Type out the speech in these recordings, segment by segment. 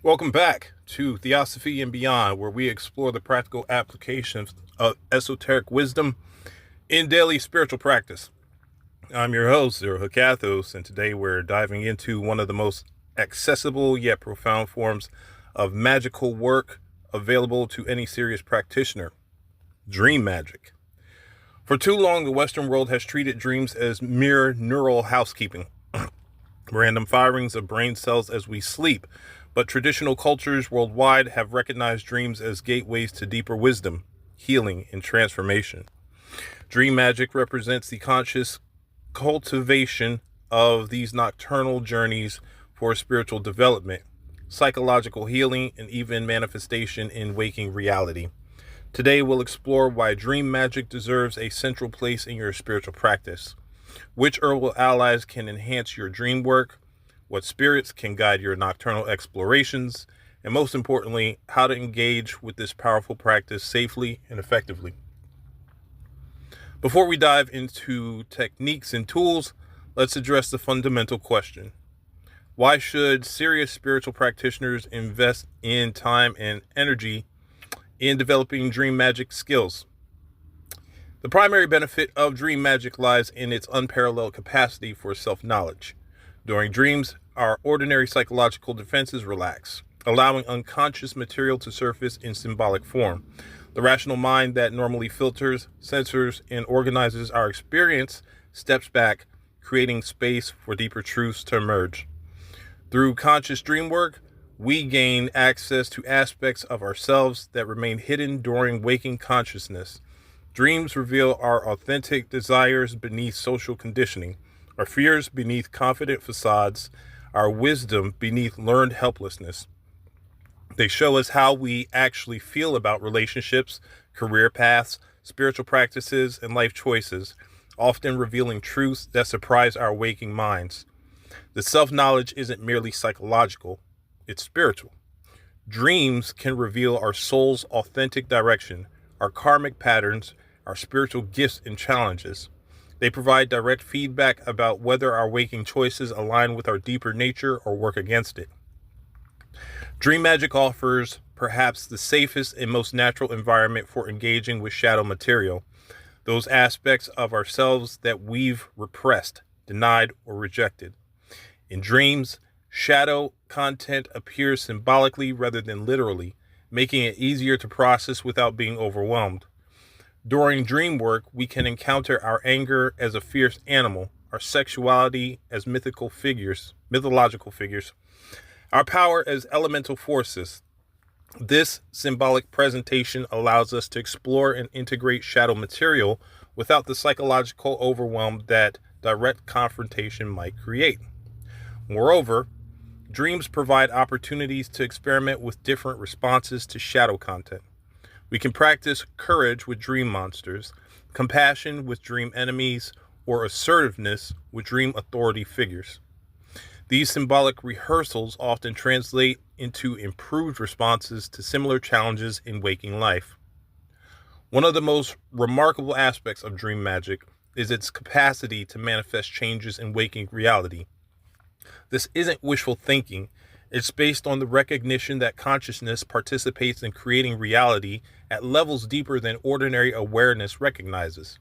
Welcome back to Theosophy and Beyond, where we explore the practical applications of esoteric wisdom in daily spiritual practice. I'm your host, Zero Hakathos, and today we're diving into one of the most accessible yet profound forms of magical work available to any serious practitioner: dream magic. For too long, the Western world has treated dreams as mere neural housekeeping, random firings of brain cells as we sleep, but traditional cultures worldwide have recognized dreams as gateways to deeper wisdom, healing, and transformation. Dream magic represents the conscious cultivation of these nocturnal journeys for spiritual development, psychological healing, and even manifestation in waking reality. Today, we'll explore why dream magic deserves a central place in your spiritual practice, which herbal allies can enhance your dream work, what spirits can guide your nocturnal explorations, and most importantly, how to engage with this powerful practice safely and effectively. Before we dive into techniques and tools, let's address the fundamental question. Why should serious spiritual practitioners invest in time and energy in developing dream magic skills? The primary benefit of dream magic lies in its unparalleled capacity for self-knowledge. During dreams, our ordinary psychological defenses relax, allowing unconscious material to surface in symbolic form. The rational mind that normally filters, censors, and organizes our experience steps back, creating space for deeper truths to emerge. Through conscious dream work, we gain access to aspects of ourselves that remain hidden during waking consciousness. Dreams reveal our authentic desires beneath social conditioning, our fears beneath confident facades, our wisdom beneath learned helplessness. They show us how we actually feel about relationships, career paths, spiritual practices, and life choices, often revealing truths that surprise our waking minds. The self-knowledge isn't merely psychological, it's spiritual. Dreams can reveal our soul's authentic direction, our karmic patterns, our spiritual gifts and challenges. They provide direct feedback about whether our waking choices align with our deeper nature or work against it. Dream magic offers perhaps the safest and most natural environment for engaging with shadow material, those aspects of ourselves that we've repressed, denied, or rejected. In dreams, shadow content appears symbolically rather than literally, making it easier to process without being overwhelmed. During dream work, we can encounter our anger as a fierce animal, our sexuality as mythological figures, our power as elemental forces. This symbolic presentation allows us to explore and integrate shadow material without the psychological overwhelm that direct confrontation might create. Moreover, dreams provide opportunities to experiment with different responses to shadow content. We can practice courage with dream monsters, compassion with dream enemies, or assertiveness with dream authority figures. These symbolic rehearsals often translate into improved responses to similar challenges in waking life. One of the most remarkable aspects of dream magic is its capacity to manifest changes in waking reality. This isn't wishful thinking. It's based on the recognition that consciousness participates in creating reality at levels deeper than ordinary awareness recognizes.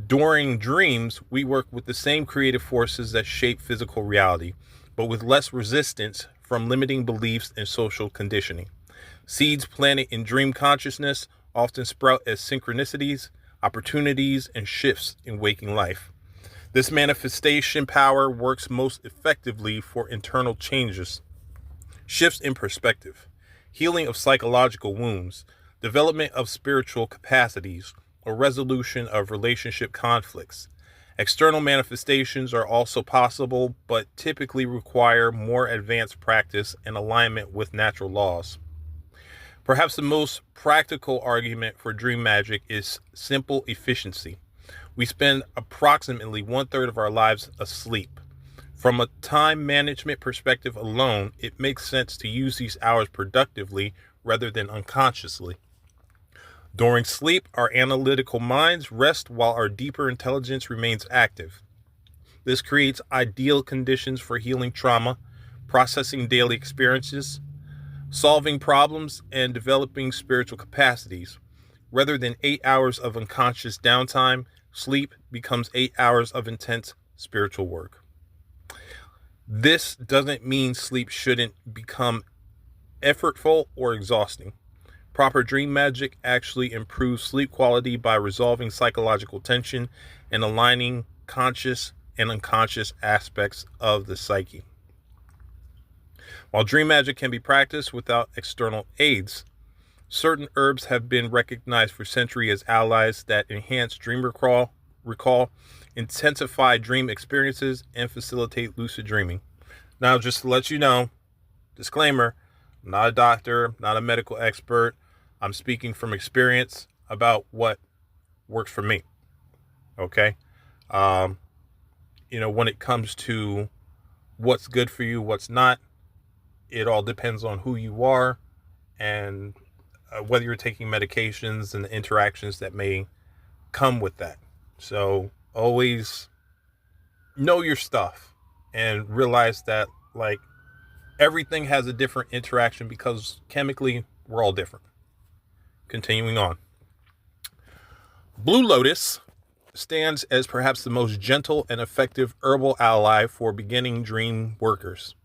During dreams, we work with the same creative forces that shape physical reality, but with less resistance from limiting beliefs and social conditioning. Seeds planted in dream consciousness often sprout as synchronicities, opportunities, and shifts in waking life. This manifestation power works most effectively for internal changes, shifts in perspective, healing of psychological wounds, development of spiritual capacities, or resolution of relationship conflicts. External manifestations are also possible, but typically require more advanced practice and alignment with natural laws. Perhaps the most practical argument for dream magic is simple efficiency. We spend approximately 1/3 of our lives asleep. From a time management perspective alone, it makes sense to use these hours productively rather than unconsciously. During sleep, our analytical minds rest while our deeper intelligence remains active. This creates ideal conditions for healing trauma, processing daily experiences, solving problems, and developing spiritual capacities. Rather than 8 hours of unconscious downtime, sleep becomes 8 hours of intense spiritual work. This doesn't mean sleep shouldn't become effortful or exhausting. Proper dream magic actually improves sleep quality by resolving psychological tension and aligning conscious and unconscious aspects of the psyche. While dream magic can be practiced without external aids, certain herbs have been recognized for centuries as allies that enhance dream recall, intensify dream experiences, and facilitate lucid dreaming. Now, just to let you know, disclaimer, I'm not a doctor, not a medical expert. I'm speaking from experience about what works for me. Okay? When it comes to what's good for you, what's not, it all depends on who you are and whether you're taking medications and the interactions that may come with that. So always know your stuff and realize that, like, everything has a different interaction because chemically we're all different. Continuing on. Blue lotus stands as perhaps the most gentle and effective herbal ally for beginning dream workers.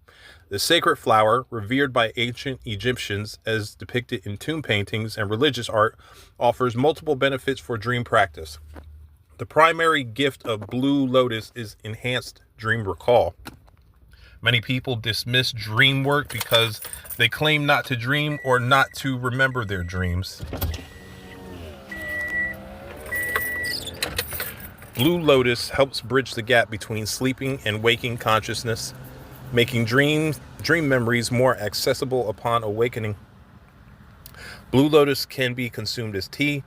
The sacred flower, revered by ancient Egyptians as depicted in tomb paintings and religious art, offers multiple benefits for dream practice. The primary gift of blue lotus is enhanced dream recall. Many people dismiss dream work because they claim not to dream or not to remember their dreams. Blue lotus helps bridge the gap between sleeping and waking consciousness, making dream memories more accessible upon awakening. Blue lotus can be consumed as tea,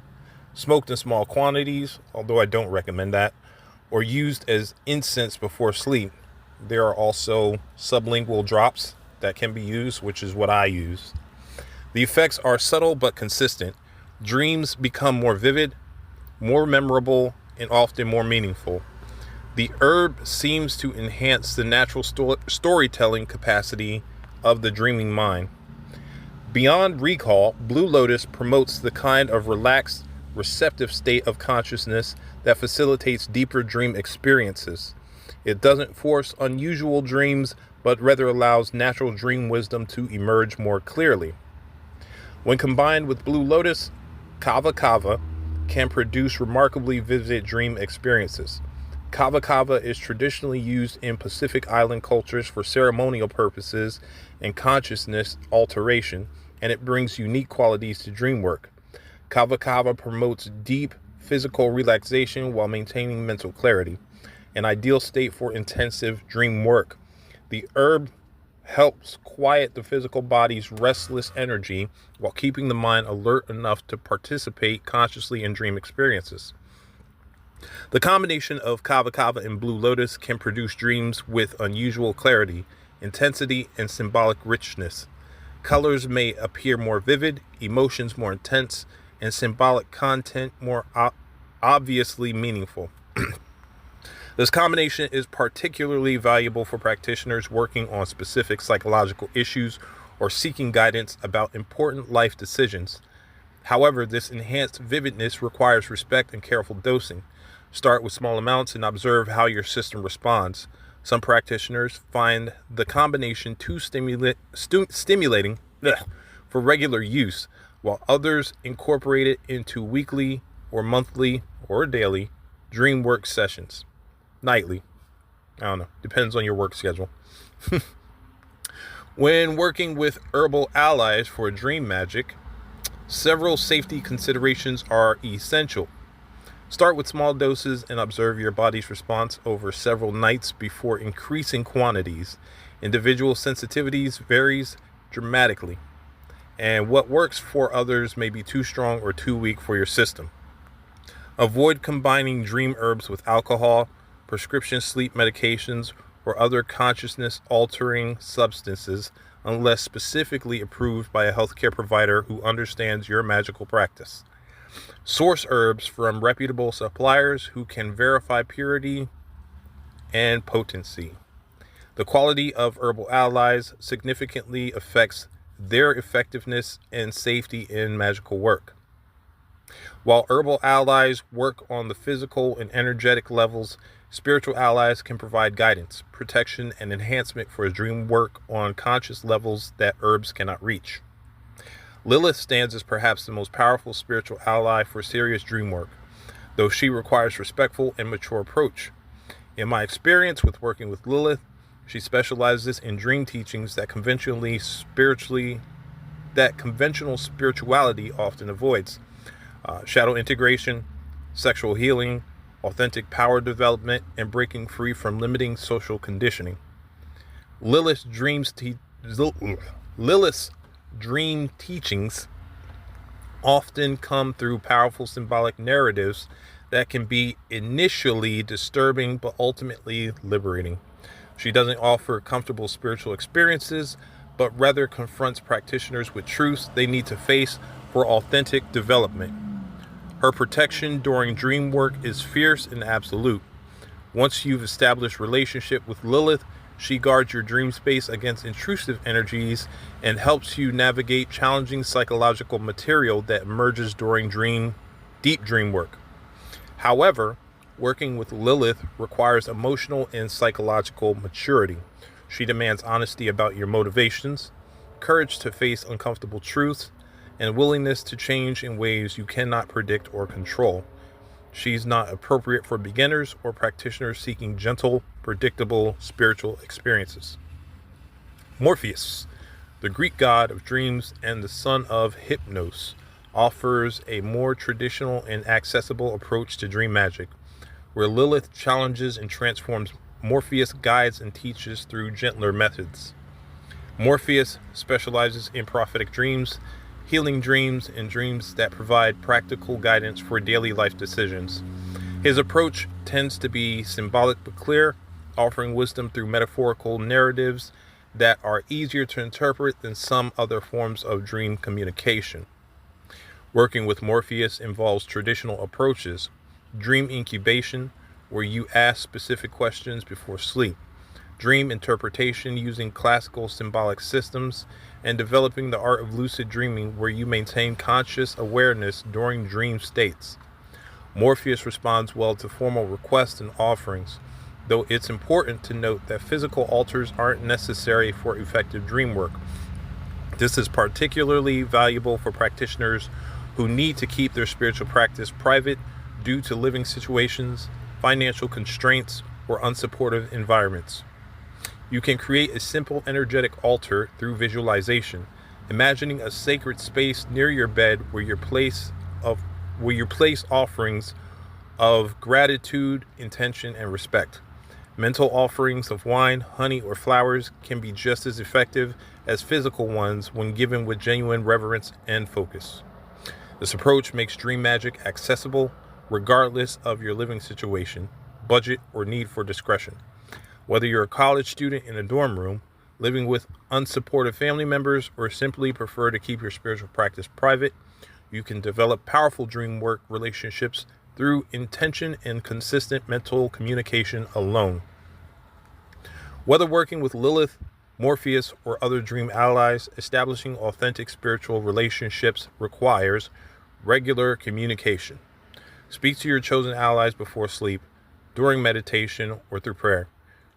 smoked in small quantities, although I don't recommend that, or used as incense before sleep. There are also sublingual drops that can be used, which is what I use. The effects are subtle but consistent. Dreams become more vivid, more memorable, and often more meaningful. The herb seems to enhance the natural storytelling capacity of the dreaming mind. Beyond recall, blue lotus promotes the kind of relaxed, receptive state of consciousness that facilitates deeper dream experiences. It doesn't force unusual dreams, but rather allows natural dream wisdom to emerge more clearly. When combined with blue lotus, kava kava can produce remarkably vivid dream experiences. Kava kava is traditionally used in Pacific Island cultures for ceremonial purposes and consciousness alteration, and it brings unique qualities to dream work. Kava kava promotes deep physical relaxation while maintaining mental clarity, an ideal state for intensive dream work. The herb helps quiet the physical body's restless energy while keeping the mind alert enough to participate consciously in dream experiences. The combination of kava kava and blue lotus can produce dreams with unusual clarity, intensity, and symbolic richness. Colors may appear more vivid, emotions more intense, and symbolic content more obviously meaningful. This combination is particularly valuable for practitioners working on specific psychological issues or seeking guidance about important life decisions. However, this enhanced vividness requires respect and careful dosing. Start with small amounts and observe how your system responds. Some practitioners find the combination too stimulating for regular use, while others incorporate it into weekly or monthly or daily dream work sessions. Nightly. I don't know. Depends on your work schedule. When working with herbal allies for dream magic, several safety considerations are essential. Start with small doses and observe your body's response over several nights before increasing quantities. Individual sensitivities varies dramatically, and what works for others may be too strong or too weak for your system. Avoid combining dream herbs with alcohol, prescription sleep medications, or other consciousness-altering substances unless specifically approved by a healthcare provider who understands your magical practice. Source herbs from reputable suppliers who can verify purity and potency. The quality of herbal allies significantly affects their effectiveness and safety in magical work. While herbal allies work on the physical and energetic levels, spiritual allies can provide guidance, protection, and enhancement for dream work on conscious levels that herbs cannot reach. Lilith stands as perhaps the most powerful spiritual ally for serious dream work, though she requires respectful and mature approach. In my experience with working with Lilith, she specializes in dream teachings that conventional spirituality often avoids. Shadow integration, sexual healing, authentic power development, and breaking free from limiting social conditioning. Lilith's dream teachings often come through powerful symbolic narratives that can be initially disturbing but ultimately liberating. She doesn't offer comfortable spiritual experiences, but rather confronts practitioners with truths they need to face for authentic development. Her protection during dream work is fierce and absolute. Once you've established relationship with Lilith, she guards your dream space against intrusive energies and helps you navigate challenging psychological material that emerges during deep dream work. However, working with Lilith requires emotional and psychological maturity. She demands honesty about your motivations, courage to face uncomfortable truths, and willingness to change in ways you cannot predict or control. She's not appropriate for beginners or practitioners seeking gentle, predictable spiritual experiences. Morpheus, the Greek god of dreams and the son of Hypnos, offers a more traditional and accessible approach to dream magic, where Lilith challenges and transforms. Morpheus guides and teaches through gentler methods. Morpheus specializes in prophetic dreams, healing dreams, and dreams that provide practical guidance for daily life decisions. His approach tends to be symbolic but clear, offering wisdom through metaphorical narratives that are easier to interpret than some other forms of dream communication. Working with Morpheus involves traditional approaches: dream incubation, where you ask specific questions before sleep; dream interpretation using classical symbolic systems; and developing the art of lucid dreaming, where you maintain conscious awareness during dream states. Morpheus responds well to formal requests and offerings, though it's important to note that physical altars aren't necessary for effective dream work. This is particularly valuable for practitioners who need to keep their spiritual practice private due to living situations, financial constraints, or unsupportive environments. You can create a simple energetic altar through visualization, imagining a sacred space near your bed where you place offerings of gratitude, intention, and respect. Mental offerings of wine, honey, or flowers can be just as effective as physical ones when given with genuine reverence and focus. This approach makes dream magic accessible regardless of your living situation, budget, or need for discretion. Whether you're a college student in a dorm room, living with unsupportive family members, or simply prefer to keep your spiritual practice private, you can develop powerful dream work relationships through intention and consistent mental communication alone. Whether working with Lilith, Morpheus, or other dream allies, establishing authentic spiritual relationships requires regular communication. Speak to your chosen allies before sleep, during meditation, or through prayer.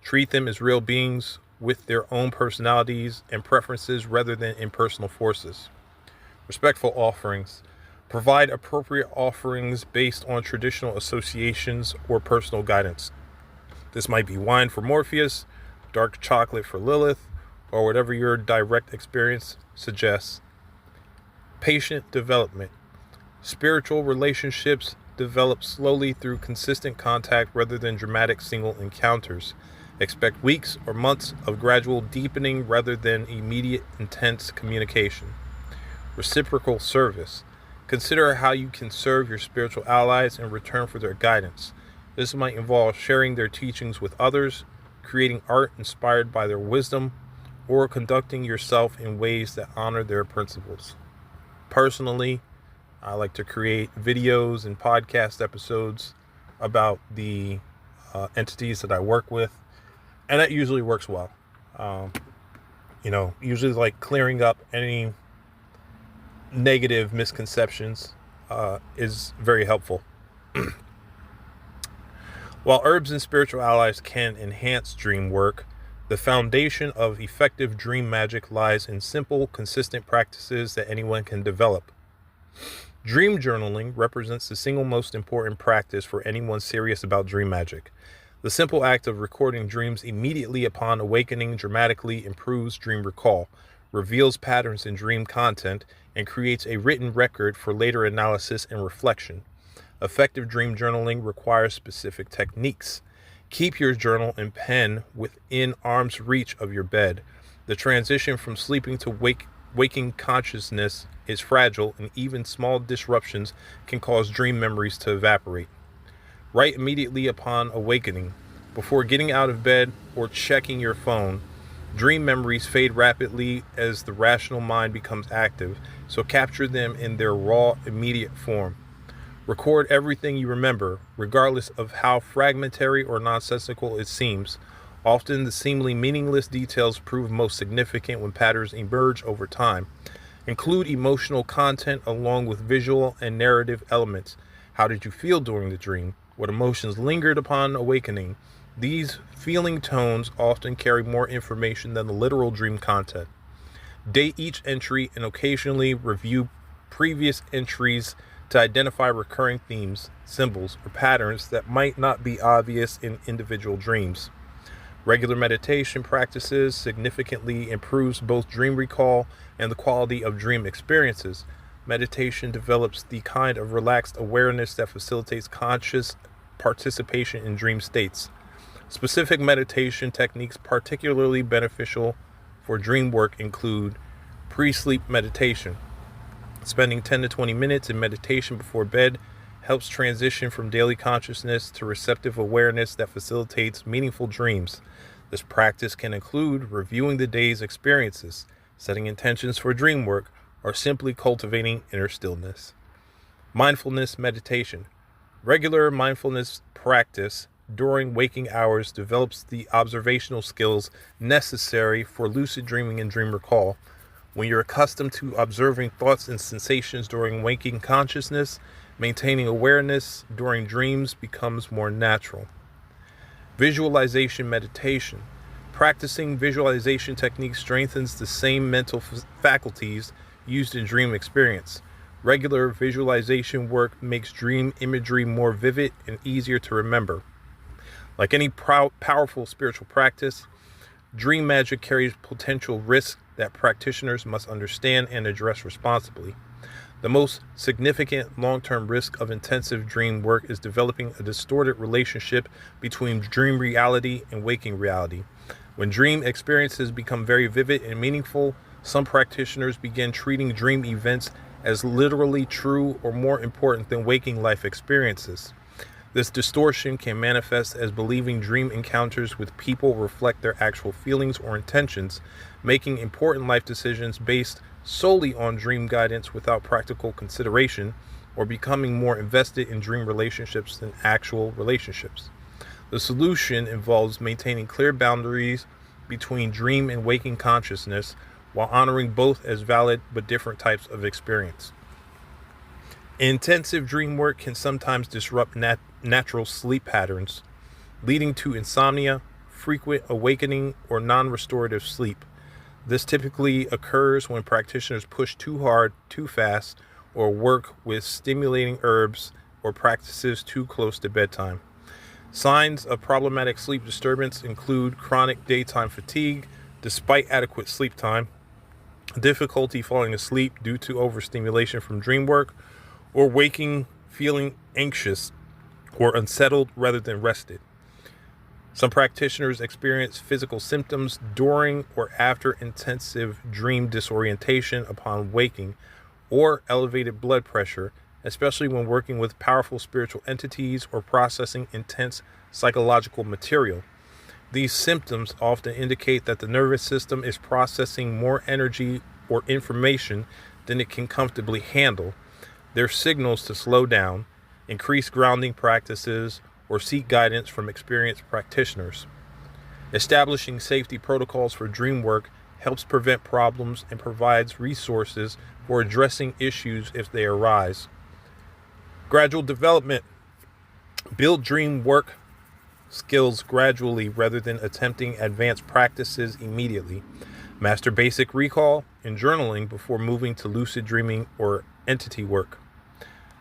Treat them as real beings with their own personalities and preferences rather than impersonal forces. Respectful offerings. Provide appropriate offerings based on traditional associations or personal guidance. This might be wine for Morpheus, dark chocolate for Lilith, or whatever your direct experience suggests. Patient development. Spiritual relationships develop slowly through consistent contact rather than dramatic single encounters. Expect weeks or months of gradual deepening rather than immediate intense communication. Reciprocal service. Consider how you can serve your spiritual allies in return for their guidance. This might involve sharing their teachings with others, creating art inspired by their wisdom, or conducting yourself in ways that honor their principles. Personally, I like to create videos and podcast episodes about the entities that I work with, and that usually works well. Usually like clearing up any negative misconceptions is very helpful. While herbs and spiritual allies can enhance dream work, the foundation of effective dream magic lies in simple, consistent practices that anyone can develop. Dream journaling represents the single most important practice for anyone serious about dream magic. The simple act of recording dreams immediately upon awakening dramatically improves dream recall, reveals patterns in dream content, and creates a written record for later analysis and reflection. Effective dream journaling requires specific techniques. Keep your journal and pen within arm's reach of your bed. The transition from sleeping to waking consciousness is fragile, and even small disruptions can cause dream memories to evaporate. Write immediately upon awakening. Before getting out of bed or checking your phone, dream memories fade rapidly as the rational mind becomes active, so capture them in their raw, immediate form. Record everything you remember, regardless of how fragmentary or nonsensical it seems. Often the seemingly meaningless details prove most significant when patterns emerge over time. Include emotional content along with visual and narrative elements. How did you feel during the dream? What emotions lingered upon awakening? These feeling tones often carry more information than the literal dream content. Date each entry and occasionally review previous entries to identify recurring themes, symbols, or patterns that might not be obvious in individual dreams. Regular meditation practices significantly improves both dream recall and the quality of dream experiences. Meditation develops the kind of relaxed awareness that facilitates conscious participation in dream states. Specific meditation techniques particularly beneficial for dream work include pre-sleep meditation. Spending 10 to 20 minutes in meditation before bed helps transition from daily consciousness to receptive awareness that facilitates meaningful dreams. This practice can include reviewing the day's experiences, setting intentions for dream work, or simply cultivating inner stillness. Mindfulness meditation. Regular mindfulness practice during waking hours develops the observational skills necessary for lucid dreaming and dream recall. When you're accustomed to observing thoughts and sensations during waking consciousness, maintaining awareness during dreams becomes more natural. Visualization meditation. Practicing visualization techniques strengthens the same mental faculties used in dream experience. Regular visualization work makes dream imagery more vivid and easier to remember. Like any powerful spiritual practice, dream magic carries potential risks that practitioners must understand and address responsibly. The most significant long-term risk of intensive dream work is developing a distorted relationship between dream reality and waking reality. When dream experiences become very vivid and meaningful, some practitioners begin treating dream events as literally true or more important than waking life experiences. This distortion can manifest as believing dream encounters with people reflect their actual feelings or intentions, making important life decisions based solely on dream guidance without practical consideration, or becoming more invested in dream relationships than actual relationships. The solution involves maintaining clear boundaries between dream and waking consciousness while honoring both as valid but different types of experience. Intensive dream work can sometimes disrupt natural sleep patterns, leading to insomnia, frequent awakening, or non-restorative sleep. This typically occurs when practitioners push too hard, too fast, or work with stimulating herbs or practices too close to bedtime. Signs of problematic sleep disturbance include chronic daytime fatigue despite adequate sleep time, difficulty falling asleep due to overstimulation from dream work, or waking feeling anxious or unsettled rather than rested. Some practitioners experience physical symptoms during or after intensive dream disorientation upon waking, or elevated blood pressure, especially when working with powerful spiritual entities or processing intense psychological material. These symptoms often indicate that the nervous system is processing more energy or information than it can comfortably handle. They're signals to slow down, increase grounding practices, or seek guidance from experienced practitioners. Establishing safety protocols for dream work helps prevent problems, and provides resources for addressing issues if they arise. Gradual development. Build dream work skills gradually rather than attempting advanced practices immediately. Master basic recall and journaling before moving to lucid dreaming or entity work.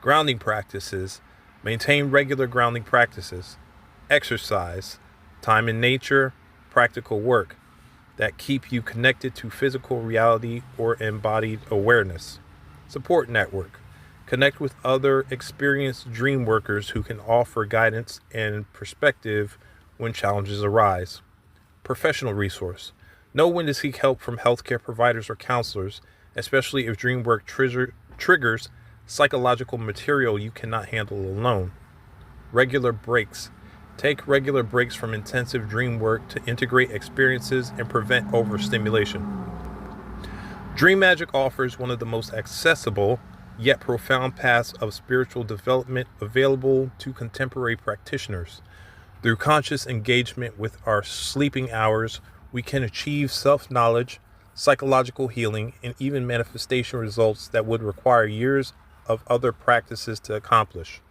Grounding practices. Maintain regular grounding practices. Exercise, time in nature, practical work that keep you connected to physical reality or embodied awareness. Support network. Connect with other experienced dream workers who can offer guidance and perspective when challenges arise. Professional resource. Know when to seek help from healthcare providers or counselors, especially if dream work triggers psychological material you cannot handle alone. Regular breaks. Take regular breaks from intensive dream work to integrate experiences and prevent overstimulation. Dream Magick offers one of the most accessible yet profound paths of spiritual development available to contemporary practitioners. Through conscious engagement with our sleeping hours, we can achieve self-knowledge, psychological healing, and even manifestation results that would require years of other practices to accomplish.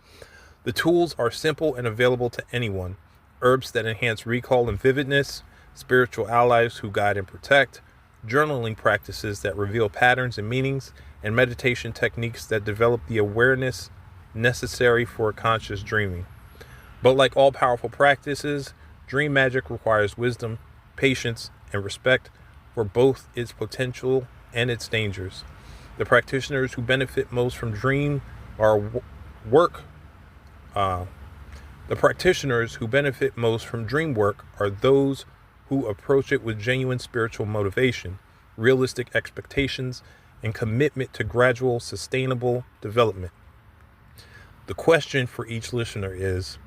The tools are simple and available to anyone. Herbs that enhance recall and vividness, spiritual allies who guide and protect, journaling practices that reveal patterns and meanings, and meditation techniques that develop the awareness necessary for conscious dreaming. But like all powerful practices, Dream Magick requires wisdom, patience, and respect for both its potential and its dangers. The practitioners who benefit most from dream work are those who approach it with genuine spiritual motivation, realistic expectations, and commitment to gradual, sustainable development. The question for each listener is,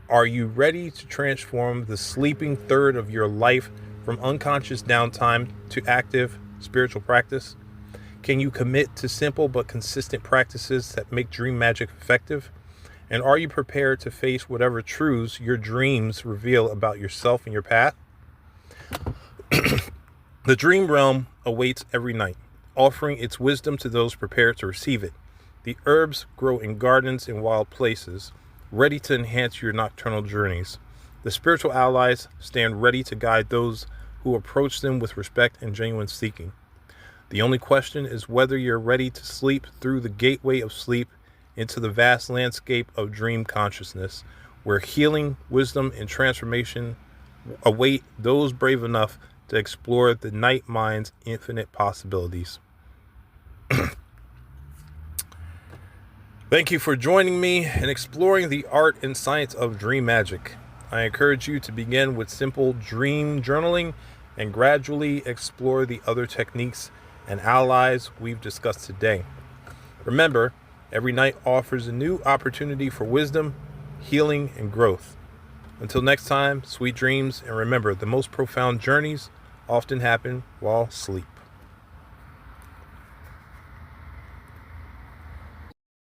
are you ready to transform the sleeping third of your life from unconscious downtime to active spiritual practice? Can you commit to simple but consistent practices that make Dream Magick effective? And are you prepared to face whatever truths your dreams reveal about yourself and your path? The dream realm awaits every night, offering its wisdom to those prepared to receive it. The herbs grow in gardens and wild places, ready to enhance your nocturnal journeys. The spiritual allies stand ready to guide those who approach them with respect and genuine seeking. The only question is whether you're ready to sleep through the gateway of sleep into the vast landscape of dream consciousness, where healing, wisdom, and transformation await those brave enough to explore the night mind's infinite possibilities. Thank you for joining me in exploring the art and science of Dream Magick. I encourage you to begin with simple dream journaling and gradually explore the other techniques and allies we've discussed today. Remember, every night offers a new opportunity for wisdom, healing, and growth. Until next time, sweet dreams, and remember, the most profound journeys often happen while asleep.